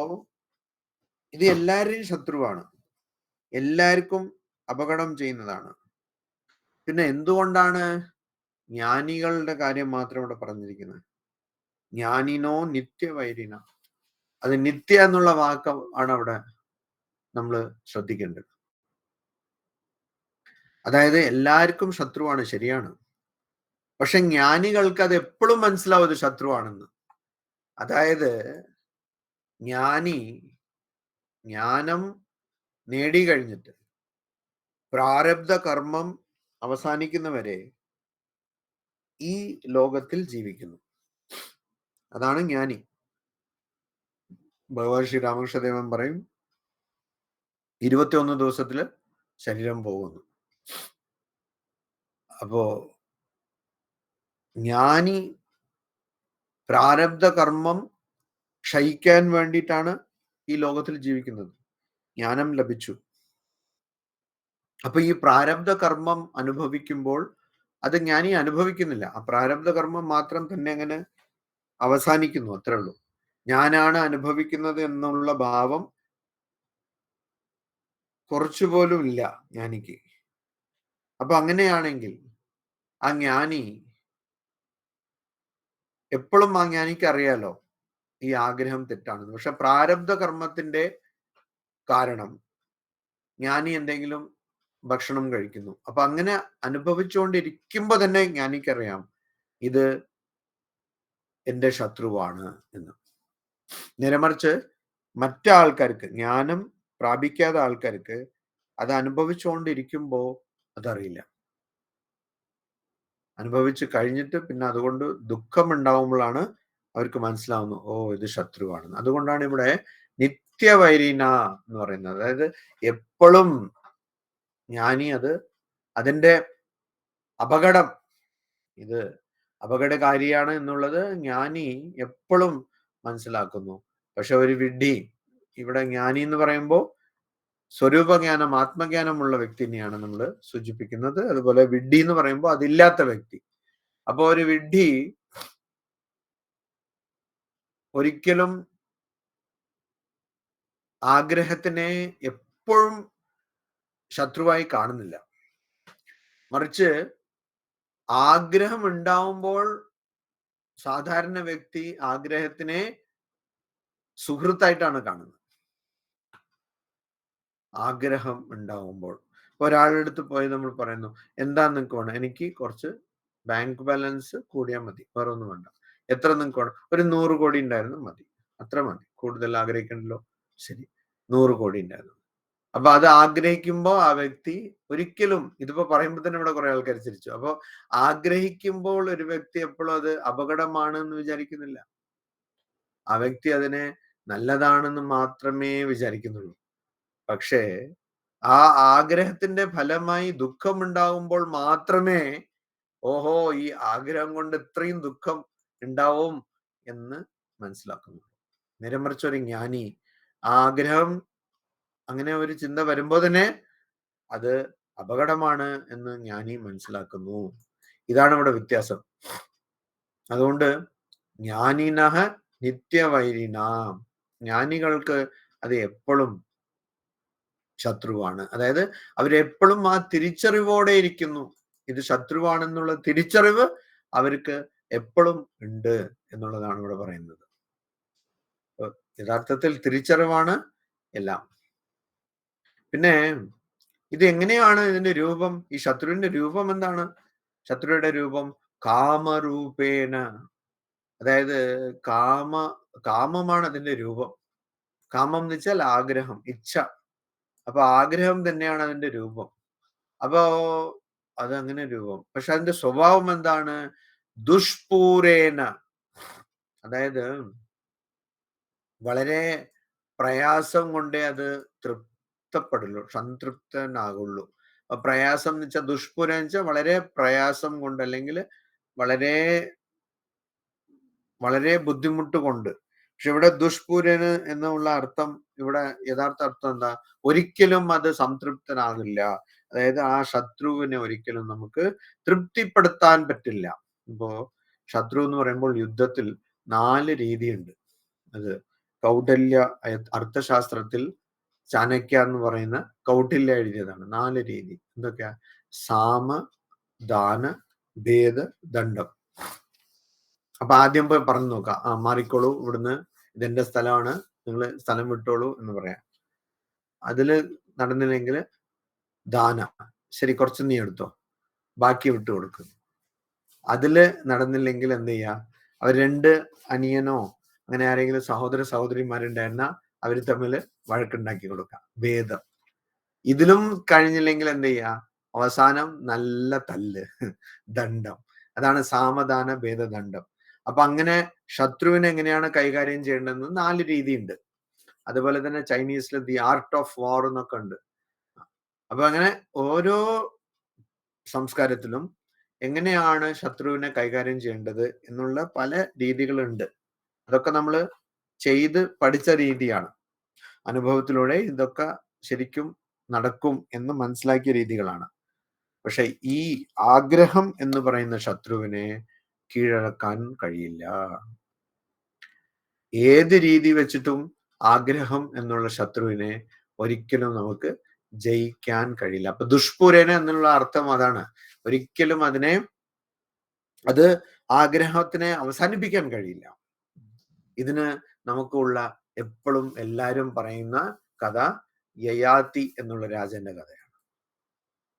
ഇത് എല്ലാവരുടെയും ശത്രുവാണ്, എല്ലാവർക്കും അപകടം ചെയ്യുന്നതാണ്. പിന്നെ എന്തുകൊണ്ടാണ് ജ്ഞാനികളുടെ കാര്യം മാത്രം ഇവിടെ പറഞ്ഞിരിക്കുന്നത്? ജ്ഞാനിനോ നിത്യവൈരിന. അത് നിത്യ എന്നുള്ള വാക്ക് ആണ് അവിടെ നമ്മൾ ശ്രദ്ധിക്കേണ്ടത്. അതായത് എല്ലാവർക്കും ശത്രുവാണ്, ശരിയാണ്. പക്ഷെ ജ്ഞാനികൾക്ക് അത് എപ്പോഴും മനസ്സിലാവും അത് ശത്രുവാണെന്ന്. അതായത് ജ്ഞാനി ജ്ഞാനം നേടിക്കഴിഞ്ഞിട്ട് പ്രാരബ്ധ കർമ്മം അവസാനിക്കുന്നവരെ ഈ ലോകത്തിൽ ജീവിക്കുന്നു. അതാണ് ജ്ഞാനി. ഭഗവാൻ ശ്രീ രാമകൃഷ്ണദേവൻ പറയും 21 ദിവസത്തില് ശരീരം പോകുന്നു. അപ്പോ ജ്ഞാനി പ്രാരബ്ധ കർമ്മം ക്ഷയിക്കാൻ വേണ്ടിയിട്ടാണ് ഈ ലോകത്തിൽ ജീവിക്കുന്നത്. ജ്ഞാനം ലഭിച്ചു. അപ്പൊ ഈ പ്രാരബ്ധ കർമ്മം അനുഭവിക്കുമ്പോൾ അത് ജ്ഞാനി അനുഭവിക്കുന്നില്ല. ആ പ്രാരബ്ധ കർമ്മം മാത്രം തന്നെ അങ്ങനെ അവസാനിക്കുന്നു, അത്രേ ഉള്ളൂ. ഞാനാണ് അനുഭവിക്കുന്നത് എന്നുള്ള ഭാവം കുറച്ചുപോലും ഇല്ല ജ്ഞാനിക്ക്. അപ്പൊ അങ്ങനെയാണെങ്കിൽ ആ ജ്ഞാനി എപ്പോഴും ആ ജ്ഞാനിക്ക് അറിയാലോ ഈ ആഗ്രഹം തെറ്റാണെന്ന്. പക്ഷെ പ്രാരബ്ധ കർമ്മത്തിന്റെ കാരണം ജ്ഞാനി എന്തെങ്കിലും ഭക്ഷണം കഴിക്കുന്നു. അപ്പൊ അങ്ങനെ അനുഭവിച്ചുകൊണ്ടിരിക്കുമ്പോ തന്നെ ജ്ഞാനിക്കറിയാം ഇത് എന്റെ ശത്രുവാണ് എന്ന്. നേരെമറിച്ച് മറ്റാൾക്കാർക്ക്, ജ്ഞാനം പ്രാപിക്കാത്ത ആൾക്കാർക്ക് അത് അനുഭവിച്ചുകൊണ്ടിരിക്കുമ്പോ അതറിയില്ല. അനുഭവിച്ച് കഴിഞ്ഞിട്ട് പിന്നെ അതുകൊണ്ട് ദുഃഖമുണ്ടാവുമ്പോഴാണ് അവർക്ക് മനസ്സിലാവുന്നു, ഓ ഇത് ശത്രുവാണെന്ന്. അതുകൊണ്ടാണ് ഇവിടെ നിത്യവൈരീന എന്ന് പറയുന്നത്. അതായത് എപ്പോഴും ജ്ഞാനി അതിന്റെ അപകടം, ഇത് അപകടകാരിയാണ് എന്നുള്ളത് ജ്ഞാനി എപ്പോഴും മനസ്സിലാക്കുന്നു. പക്ഷെ ഒരു വിഡ്ഢി, ഇവിടെ ജ്ഞാനി എന്ന് പറയുമ്പോൾ സ്വരൂപജ്ഞാനം, ആത്മജ്ഞാനമുള്ള വ്യക്തിനെയാണ് നമ്മൾ സൂചിപ്പിക്കുന്നത്. അതുപോലെ വിഡ്ഢി എന്ന് പറയുമ്പോൾ അതില്ലാത്ത വ്യക്തി. അപ്പൊ ഒരു വിഡ്ഢി ഒരിക്കലും ആഗ്രഹത്തിനെ എപ്പോഴും ശത്രുവായി കാണുന്നില്ല. മറിച്ച് ആഗ്രഹം ഉണ്ടാവുമ്പോൾ സാധാരണ വ്യക്തി ആഗ്രഹത്തിനെ സുഹൃത്തായിട്ടാണ് കാണുന്നത്. ആഗ്രഹം ഉണ്ടാവുമ്പോൾ ഒരാളുടെ അടുത്ത് പോയി നമ്മൾ പറയുന്നു, എന്താ നിങ്ങൾക്ക് വേണം? എനിക്ക് കുറച്ച് ബാങ്ക് ബാലൻസ് കൂടിയാൽ മതി, വേറെ ഒന്നും വേണ്ട. എത്ര നിങ്ങൾക്ക് വേണം? ഒരു 100 കോടി ഉണ്ടായിരുന്നു മതി, അത്ര മതി, കൂടുതൽ ആഗ്രഹിക്കണല്ലോ. ശരി, 100 കോടി ഉണ്ടായിരുന്നു. അപ്പൊ അത് ആഗ്രഹിക്കുമ്പോൾ ആ വ്യക്തി ഒരിക്കലും, ഇതിപ്പോ പറയുമ്പോൾ തന്നെ ഇവിടെ കുറെ ആൾക്കാർ ചിരിച്ചു. അപ്പൊ ആഗ്രഹിക്കുമ്പോൾ ഒരു വ്യക്തി എപ്പോഴും അത് അപകടമാണ് എന്ന് വിചാരിക്കുന്നില്ല. ആ വ്യക്തി അതിനെ നല്ലതാണെന്ന് മാത്രമേ വിചാരിക്കുന്നുള്ളൂ. പക്ഷേ ആ ആഗ്രഹത്തിന്റെ ഫലമായി ദുഃഖമുണ്ടാകുമ്പോൾ മാത്രമേ, ഓഹോ ഈ ആഗ്രഹം കൊണ്ട് ഇത്രയും ദുഃഖം ഉണ്ടാവും എന്ന് മനസ്സിലാക്കുന്നു. നേരെമറിച്ച് ഒരു ജ്ഞാനി ആഗ്രഹം, അങ്ങനെ ഒരു ചിന്ത വരുമ്പോൾ തന്നെ അത് അപകടമാണ് എന്ന് ജ്ഞാനി മനസ്സിലാക്കുന്നു. ഇതാണ് ഇവിടെ വ്യത്യാസം. അതുകൊണ്ട് ജ്ഞാനിനഹ നിത്യവൈരിനാം, ജ്ഞാനികൾക്ക് അത് എപ്പോഴും ശത്രുവാണ്. അതായത് അവരെപ്പോഴും ആ തിരിച്ചറിവോടെ ഇരിക്കുന്നു. ഇത് ശത്രുവാണെന്നുള്ള തിരിച്ചറിവ് അവർക്ക് എപ്പോഴും ഉണ്ട് എന്നുള്ളതാണ് ഇവിടെ പറയുന്നത്. യഥാർത്ഥത്തിൽ തിരിച്ചറിവാണ് എല്ലാം. പിന്നെ ഇത് എങ്ങനെയാണ് ഇതിന്റെ രൂപം? ഈ ശത്രുവിന്റെ രൂപം എന്താണ്? ശത്രുയുടെ രൂപം കാമരൂപേണ, അതായത് കാമമാണ് അതിന്റെ രൂപം. കാമം എന്ന് വെച്ചാൽ ആഗ്രഹം, ഇച്ഛ. അപ്പൊ ആഗ്രഹം തന്നെയാണ് അതിന്റെ രൂപം. അപ്പോ അതങ്ങനെ രൂപം. പക്ഷെ അതിന്റെ സ്വഭാവം എന്താണ്? ദുഷ്പൂരേന, അതായത് വളരെ പ്രയാസം കൊണ്ടേ അത് തൃപ്തപ്പെടുള്ളൂ, സംതൃപ്തനാകുള്ളൂ. പ്രയാസം എന്ന് വെച്ചാൽ ദുഷ്പൂരം എന്ന് വെച്ചാൽ വളരെ പ്രയാസം കൊണ്ട്, അല്ലെങ്കിൽ വളരെ വളരെ ബുദ്ധിമുട്ട് കൊണ്ട്. പക്ഷെ ഇവിടെ ദുഷ്പൂരന് എന്നുള്ള അർത്ഥം, ഇവിടെ യഥാർത്ഥ അർത്ഥം എന്താ? ഒരിക്കലും അത് സംതൃപ്തനാകില്ല. അതായത് ആ ശത്രുവിനെ ഒരിക്കലും നമുക്ക് തൃപ്തിപ്പെടുത്താൻ പറ്റില്ല. ഇപ്പോ ശത്രു എന്ന് പറയുമ്പോൾ യുദ്ധത്തിൽ 4 രീതിയുണ്ട്. അത് കൗടില്യ അർത്ഥശാസ്ത്രത്തിൽ ചാണക്യ എന്ന് പറയുന്ന കൗടില്യ എഴുതിയതാണ് 4 രീതി. എന്തൊക്കെയാ? സാമ, ദാന, ഭേദ, ദണ്ഡം. അപ്പൊ ആദ്യം പോയി പറഞ്ഞു നോക്കാം. മാറിക്കോളൂ ഇവിടുന്ന്, ഇതെന്റെ സ്ഥലമാണ്, നിങ്ങൾ സ്ഥലം വിട്ടോളൂ എന്ന് പറയാം. അതില് നടന്നില്ലെങ്കിൽ ദാന, ശരി കുറച്ച് നീ എടുത്തോ, ബാക്കി വിട്ടു കൊടുക്കും. അതില് നടന്നില്ലെങ്കിൽ എന്ത് ചെയ്യാ? അവർ 2 അനിയനോ അങ്ങനെ ആരെങ്കിലും സഹോദര സഹോദരിമാരുണ്ടായിരുന്ന അവര് തമ്മിൽ വഴക്കുണ്ടാക്കി കൊടുക്കാം, ഭേദം. ഇതിലും കഴിഞ്ഞില്ലെങ്കിൽ എന്ത് ചെയ്യാ? അവസാനം നല്ല തല്ല്, ദണ്ഡം. അതാണ് സാമദാന ഭേദദണ്ഡം. അപ്പൊ അങ്ങനെ ശത്രുവിനെ എങ്ങനെയാണ് കൈകാര്യം ചെയ്യേണ്ടതെന്ന് 4 രീതിയുണ്ട്. അതുപോലെ തന്നെ ചൈനീസിൽ ദി ആർട്ട് ഓഫ് വാർ എന്നൊക്കെ ഉണ്ട്. അപ്പൊ അങ്ങനെ ഓരോ സംസ്കാരത്തിലും എങ്ങനെയാണ് ശത്രുവിനെ കൈകാര്യം ചെയ്യേണ്ടത് എന്നുള്ള പല രീതികളുണ്ട്. അതൊക്കെ നമ്മൾ ചെയ്ത് പഠിച്ച രീതിയാണ്. അനുഭവത്തിലൂടെ ഇതൊക്കെ ശരിക്കും നടക്കും എന്ന് മനസ്സിലാക്കിയ രീതികളാണ്. പക്ഷെ ഈ ആഗ്രഹം എന്ന് പറയുന്ന ശത്രുവിനെ കീഴടക്കാൻ കഴിയില്ല. ഏത് രീതി വെച്ചിട്ടും ആഗ്രഹം എന്നുള്ള ശത്രുവിനെ ഒരിക്കലും നമുക്ക് ജയിക്കാൻ കഴിയില്ല. അപ്പൊ ദുഷ്പൂരേന എന്നുള്ള അർത്ഥം അതാണ്. ഒരിക്കലും അത് ആഗ്രഹത്തിനെ അവസാനിപ്പിക്കാൻ കഴിയില്ല. ഇതിന് നമുക്കുള്ള എപ്പോഴും എല്ലാരും പറയുന്ന കഥ യയാതി എന്നുള്ള രാജന്റെ കഥയാണ്.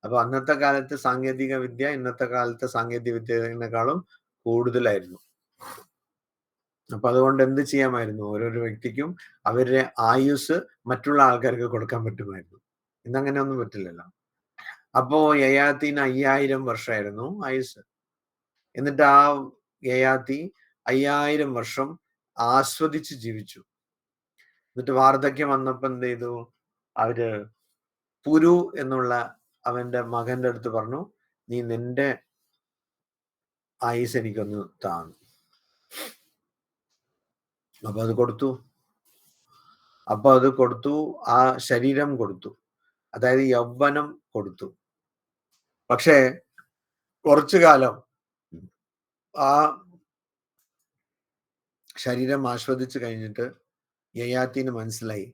അപ്പൊ അന്നത്തെ കാലത്ത് സാങ്കേതിക വിദ്യ ഇന്നത്തെ കാലത്തെ സാങ്കേതിക വിദ്യയെക്കാളും കൂടുതലായിരുന്നു. അപ്പൊ അതുകൊണ്ട് എന്ത് ചെയ്യാമായിരുന്നു? ഓരോരോ വ്യക്തിക്കും അവരുടെ ആയുസ് മറ്റുള്ള ആൾക്കാർക്ക് കൊടുക്കാൻ പറ്റുമായിരുന്നു. ഇന്നങ്ങനെ ഒന്നും പറ്റില്ലല്ലോ. അപ്പോ യയാത്തിന് 5000 വർഷമായിരുന്നു ആയുസ്. എന്നിട്ട് ആ യയാതി 5000 വർഷം ആസ്വദിച്ച് ജീവിച്ചു. എന്നിട്ട് വാർദ്ധക്യം വന്നപ്പോ എന്ത് ചെയ്തു? അവര് പുരു എന്നുള്ള അവന്റെ മകന്റെ അടുത്ത് പറഞ്ഞു, നീ നിന്റെ ആയുസ് എനിക്കൊന്ന് താന്നു. അപ്പൊ അത് കൊടുത്തു. ആ ശരീരം കൊടുത്തു, അതായത് യൗവനം കൊടുത്തു. പക്ഷേ കുറച്ചു കാലം ആ ശരീരം ആസ്വദിച്ചു കഴിഞ്ഞിട്ട് യയാത്തിന് മനസ്സിലായി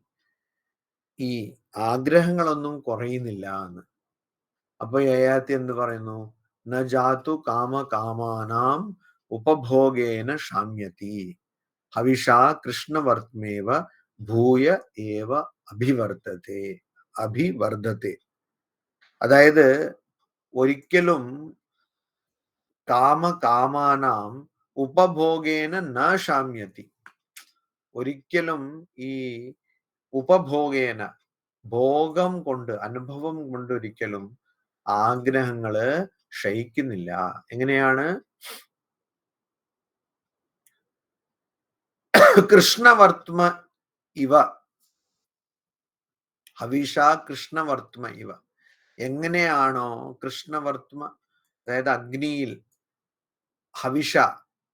ഈ ആഗ്രഹങ്ങളൊന്നും കുറയുന്നില്ല എന്ന്. അപ്പൊ യയാതി എന്ത് പറയുന്നു? ന ജാതു കാമാനാം ഉപഭോഗേന ശാമ്യതി ഹവിഷാ കൃഷ്ണവർത്മേവ ഭൂയ ഏവ അഭിവർദ്ധത്തെ. അതായത് ഒരിക്കലും കാമാനാം ഉപഭോഗേന ന ശാമ്യതി, ഒരിക്കലും ഈ ഉപഭോഗേന ഭോഗം കൊണ്ട്, അനുഭവം കൊണ്ട് ഒരിക്കലും ആഗ്രഹങ്ങള് ക്ഷയിക്കുന്നില്ല. എങ്ങനെയാണ്? കൃഷ്ണവർത്മ ഇവ, ഹവിഷ കൃഷ്ണവർത്മ ഇവ. എങ്ങനെയാണോ കൃഷ്ണവർത്മ, അതായത് അഗ്നിയിൽ ഹവിഷ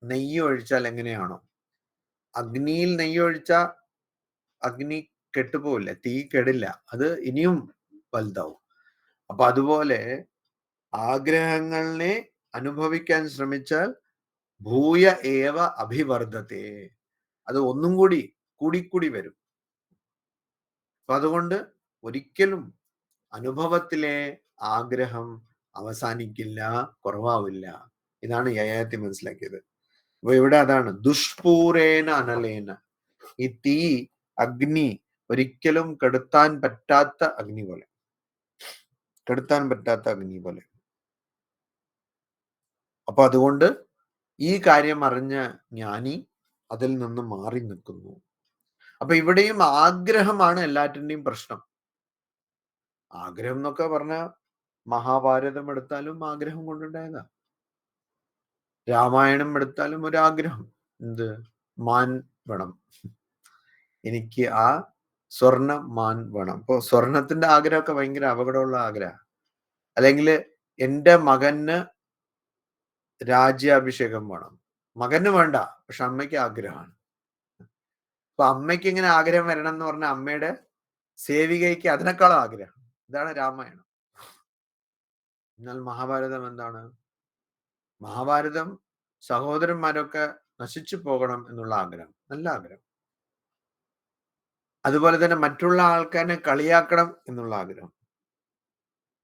നെയ്യ് ഒഴിച്ചാൽ എങ്ങനെയാണോ, അഗ്നിയിൽ നെയ്യ് ഒഴിച്ചാൽ അഗ്നി കെട്ടുപോവില്ല, തീ കെടില്ല, അത് ഇനിയും വലുതാവും. അപ്പൊ അതുപോലെ ആഗ്രഹങ്ങളെ അനുഭവിക്കാൻ ശ്രമിച്ചാൽ ഭൂയ ഏവ അഭിവർദ്ധത്തെ, അത് ഒന്നും കൂടി വരും. അപ്പൊ അതുകൊണ്ട് ഒരിക്കലും അനുഭവത്തിലെ ആഗ്രഹം അവസാനിക്കില്ല, കുറവാവില്ല. ഇതാണ് യയാതി മനസ്സിലാക്കിയത്. അപ്പൊ ഇവിടെ അതാണ് ദുഷ്പൂരേന അനലേന. ഈ തീ, അഗ്നി ഒരിക്കലും കെടുത്താൻ പറ്റാത്ത അഗ്നി പോലെ, കെടുത്താൻ പറ്റാത്ത അഗ്നി പോലെ. അപ്പൊ അതുകൊണ്ട് ഈ കാര്യം അറിഞ്ഞ ജ്ഞാനി അതിൽ നിന്ന് മാറി നിൽക്കുന്നു. അപ്പൊ ഇവിടെയും ആഗ്രഹമാണ് എല്ലാറ്റിന്റെയും പ്രശ്നം. ആഗ്രഹം എന്നൊക്കെ പറഞ്ഞ മഹാഭാരതം എടുത്താലും ആഗ്രഹം കൊണ്ടുണ്ടായതാ. രാമായണം എടുത്താലും ഒരാഗ്രഹം, എന്ത്? മാൻ വേണം, എനിക്ക് ആ സ്വർണ്ണ മാൻ വേണം. അപ്പൊ സ്വർണത്തിന്റെ ആഗ്രഹമൊക്കെ ഭയങ്കര അപകടമുള്ള ആഗ്രഹം. അല്ലെങ്കിൽ എൻ്റെ മകന് രാജ്യാഭിഷേകം വേണം. മകന് വേണ്ട, പക്ഷെ അമ്മയ്ക്ക് ആഗ്രഹമാണ്. അപ്പൊ അമ്മയ്ക്ക് ഇങ്ങനെ ആഗ്രഹം വരണം എന്ന് പറഞ്ഞ അമ്മയുടെ സേവികയ്ക്ക് അതിനേക്കാളും ആഗ്രഹം. ഇതാണ് രാമായണം. എന്നാൽ മഹാഭാരതം എന്താണ്? മഹാഭാരതം സഹോദരന്മാരൊക്കെ നശിച്ചു പോകണം എന്നുള്ള ആഗ്രഹം, നല്ല ആഗ്രഹം. അതുപോലെ തന്നെ മറ്റുള്ള ആൾക്കാരെ കളിയാക്കണം എന്നുള്ള ആഗ്രഹം.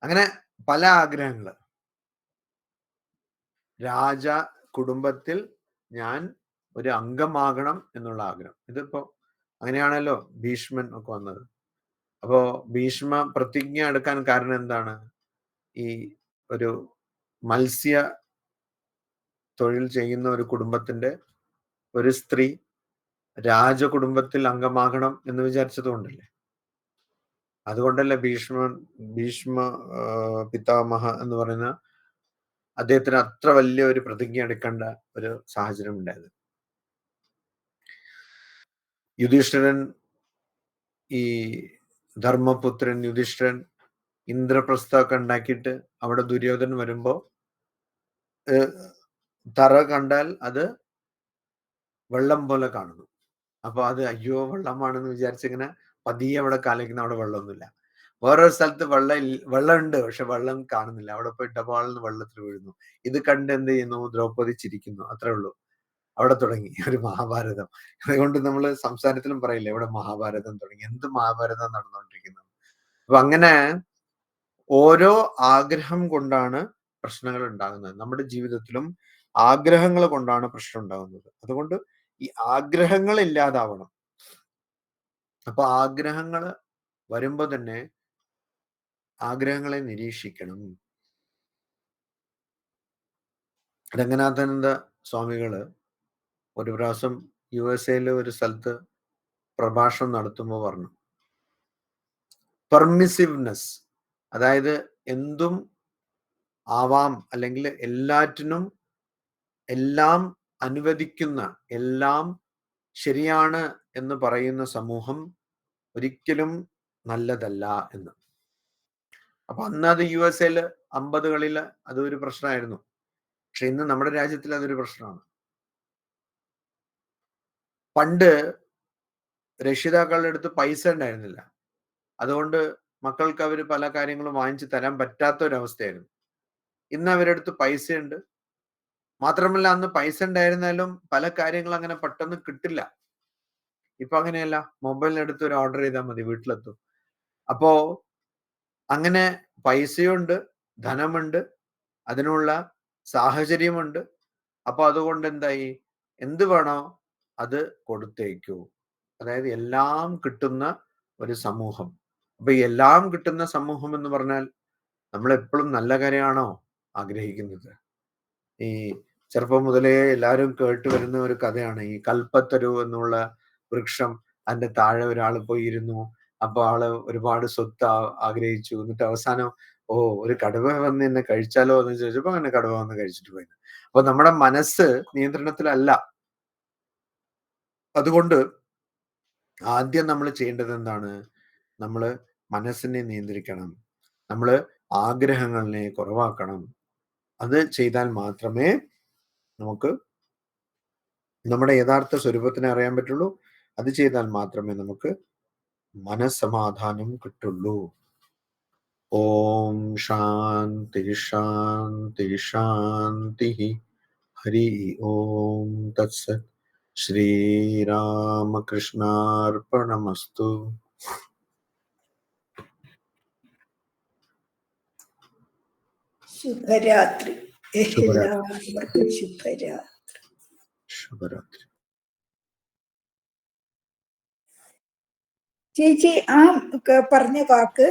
അങ്ങനെ പല ആഗ്രഹങ്ങൾ. രാജ കുടുംബത്തിൽ ഞാൻ ഒരു അംഗമാകണം എന്നുള്ള ആഗ്രഹം. ഇതിപ്പോ അങ്ങനെയാണല്ലോ ഭീഷ്മൻ ഒക്കെ വന്നത്. അപ്പോ ഭീഷ്മ പ്രതിജ്ഞ എടുക്കാൻ കാരണം എന്താണ്? ഈ ഒരു മത്സ്യ തൊഴിൽ ചെയ്യുന്ന ഒരു കുടുംബത്തിന്റെ ഒരു സ്ത്രീ രാജകുടുംബത്തിൽ അംഗമാകണം എന്ന് വിചാരിച്ചതുകൊണ്ടല്ലേ. അതുകൊണ്ടല്ലേ ഭീഷ്മ പിതാമഹ എന്ന് പറയുന്ന അദ്ദേഹത്തിന് അത്ര വലിയ ഒരു പ്രതിജ്ഞ എടുക്കേണ്ട ഒരു സാഹചര്യം ഉണ്ടായത്. യുധിഷ്ഠിരൻ, ഈ ധർമ്മപുത്രൻ യുധിഷ്ഠിരൻ ഇന്ദ്രപ്രസ്ഥമൊക്കെ ഉണ്ടാക്കിയിട്ട് അവിടെ ദുര്യോധനൻ വരുമ്പോ തറ കണ്ടാൽ അത് വെള്ളം പോലെ കാണുന്നു. അപ്പൊ അത് അയ്യോ വെള്ളമാണെന്ന് വിചാരിച്ചിങ്ങനെ പതിയെ അവിടെ കാലിക്കുന്ന, അവിടെ വെള്ളമൊന്നുമില്ല. വേറൊരു സ്ഥലത്ത് വെള്ളമുണ്ട്, പക്ഷെ വെള്ളം കാണുന്നില്ല. അവിടെ പോയി ഡബാളിന്ന് വെള്ളത്തിൽ വീഴുന്നു. ഇത് കണ്ട് എന്ത് ചെയ്യുന്നു? ദ്രൗപദി ചിരിക്കുന്നു. അത്രേ ഉള്ളൂ. അവിടെ തുടങ്ങി ഒരു മഹാഭാരതം. അതുകൊണ്ട് നമ്മൾ സംസാരത്തിലും പറയില്ല ഇവിടെ മഹാഭാരതം തുടങ്ങി. എന്ത് മഹാഭാരതം നടന്നുകൊണ്ടിരിക്കുന്നത്. അപ്പൊ അങ്ങനെ ഓരോ ആഗ്രഹം കൊണ്ടാണ് പ്രശ്നങ്ങൾ ഉണ്ടാകുന്നത്. നമ്മുടെ ജീവിതത്തിലും ആഗ്രഹങ്ങൾ കൊണ്ടാണ് പ്രശ്നം ഉണ്ടാകുന്നത്. അതുകൊണ്ട് ഈ ആഗ്രഹങ്ങൾ ഇല്ലാതാവണം. അപ്പൊ ആഗ്രഹങ്ങൾ വരുമ്പോ തന്നെ ആഗ്രഹങ്ങളെ നിരീക്ഷിക്കണം. രംഗനാഥാനന്ദ സ്വാമികള് ഒരു പ്രാവശ്യം USA ഒരു സ്ഥലത്ത് പ്രഭാഷണം നടത്തുമ്പോൾ പറഞ്ഞു, പെർമിസിവ്നെസ്, അതായത് എന്തും ആവാം, അല്ലെങ്കിൽ എല്ലാറ്റിനും എല്ലാം അനുവദിക്കുന്ന, എല്ലാം ശരിയാണ് എന്ന് പറയുന്ന സമൂഹം ഒരിക്കലും നല്ലതല്ല എന്ന്. അപ്പൊ അന്ന് അത് USA 50കളിൽ അതൊരു പ്രശ്നമായിരുന്നു. പക്ഷെ ഇന്ന് നമ്മുടെ രാജ്യത്തിൽ അതൊരു പ്രശ്നമാണ്. പണ്ട് രക്ഷിതാക്കളുടെ അടുത്ത് പൈസ ഉണ്ടായിരുന്നില്ല. അതുകൊണ്ട് മക്കൾക്ക് അവർ പല കാര്യങ്ങളും വാങ്ങിച്ചു തരാൻ പറ്റാത്ത ഒരവസ്ഥയായിരുന്നു. ഇന്ന് അവരുടെ അടുത്ത് പൈസയുണ്ട്. മാത്രമല്ല അന്ന് പൈസ ഉണ്ടായിരുന്നാലും പല കാര്യങ്ങളും അങ്ങനെ പെട്ടെന്ന് കിട്ടില്ല. ഇപ്പൊ അങ്ങനെയല്ല, മൊബൈലിനടുത്ത് ഒരു ഓർഡർ ചെയ്താൽ മതി, വീട്ടിലെത്തും. അപ്പോ അങ്ങനെ പൈസയുണ്ട്, ധനമുണ്ട്, അതിനുള്ള സാഹചര്യമുണ്ട്. അപ്പൊ അതുകൊണ്ട് എന്തായി? എന്ത് വേണോ അത് കൊടുത്തേക്കൂ. അതായത് എല്ലാം കിട്ടുന്ന ഒരു സമൂഹം. അപ്പൊ എല്ലാം കിട്ടുന്ന സമൂഹം എന്ന് പറഞ്ഞാൽ നമ്മൾ എപ്പോഴും നല്ല കാര്യമാണോ ആഗ്രഹിക്കുന്നത്? ഈ ചെറുപ്പം മുതലേ എല്ലാവരും കേട്ട് വരുന്ന ഒരു കഥയാണ് ഈ കൽപ്പത്തരു എന്നുള്ള വൃക്ഷം. അതിന്റെ താഴെ ഒരാൾ പോയി ഇരുന്നു. അപ്പൊ ആള് ഒരുപാട് സ്വത്ത് ആഗ്രഹിച്ചു. എന്നിട്ട് അവസാനം ഒരു കടുവ വന്ന് എന്നെ കഴിച്ചാലോ എന്ന് ചോദിച്ചപ്പോ അങ്ങനെ കടുവ വന്ന് കഴിച്ചിട്ട് പോയി. അപ്പൊ നമ്മുടെ മനസ്സ് നിയന്ത്രണത്തിലല്ല. അതുകൊണ്ട് ആദ്യം നമ്മൾ ചെയ്യേണ്ടത് എന്താണ്? നമ്മൾ മനസ്സിനെ നിയന്ത്രിക്കണം. നമ്മൾ ആഗ്രഹങ്ങളെ കുറവാക്കണം. അത് ചെയ്താൽ മാത്രമേ നമുക്ക് നമ്മുടെ യഥാർത്ഥ സ്വരൂപത്തിനെ അറിയാൻ പറ്റുള്ളൂ. അത് ചെയ്താൽ മാത്രമേ നമുക്ക് മനസ്സമാധാനം കിട്ടുള്ളൂ. ഓം ശാന്തി ശാന്തി ശാന്തി. ഹരി ഓം തത്സത്. ശ്രീരാമകൃഷ്ണാർപ്പണമസ്തു. ശുഭരാത്രി. എല്ലാവർക്കും ശുഭരാത്രി. ശുഭരാത്രി. ചേച്ചി ആ പറഞ്ഞ വാക്ക്